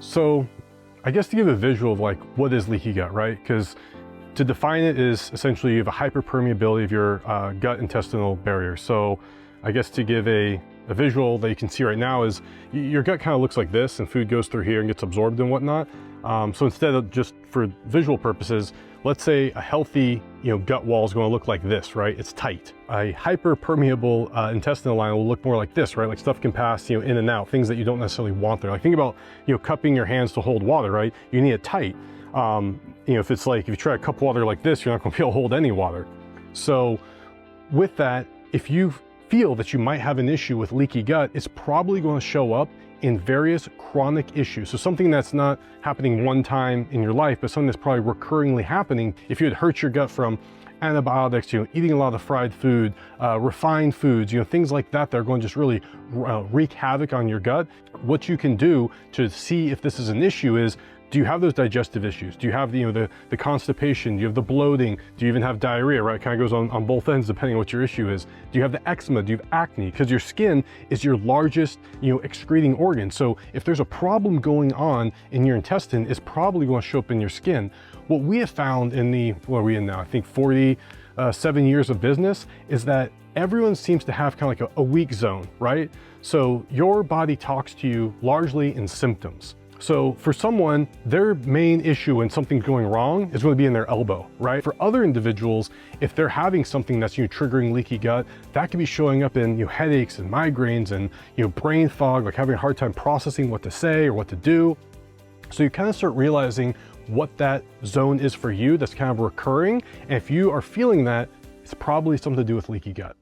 So I guess to give a visual of like what is leaky gut, right? Because to define it is essentially you have a hyperpermeability of your gut intestinal barrier. So I guess to give a visual that you can see right now is your gut kind of looks like this, and food goes through here and gets absorbed and whatnot. So instead of just for visual purposes, let's say a healthy gut wall is going to look like this, right? It's tight. A hyperpermeable intestinal line will look more like this, right? Like stuff can pass in and out, things that you don't necessarily want there. Like think about cupping your hands to hold water, right? You need it tight. If it's like if you try to cup water like this, you're not going to be able to hold any water. So with that, if you feel that you might have an issue with leaky gut, it's probably going to show up in various chronic issues. So something that's not happening one time in your life, but something that's probably recurringly happening. If you had hurt your gut from antibiotics, eating a lot of fried food, refined foods, things like that are going to just really wreak havoc on your gut. What you can do to see if this is an issue is, do you have those digestive issues? Do you have the constipation? Do you have the bloating? Do you even have diarrhea, right? It kind of goes on both ends depending on what your issue is. Do you have the eczema? Do you have acne? Because your skin is your largest, excreting organ. So if there's a problem going on in your intestine, it's probably going to show up in your skin. What we have found in what are we in now? I think 47 years of business is that everyone seems to have kind of like a weak zone, right? So your body talks to you largely in symptoms. So for someone, their main issue when something's going wrong is going to be in their elbow, right? For other individuals, if they're having something that's triggering leaky gut, that could be showing up in headaches and migraines and brain fog, like having a hard time processing what to say or what to do. So you kind of start realizing what that zone is for you that's kind of recurring. And if you are feeling that, it's probably something to do with leaky gut.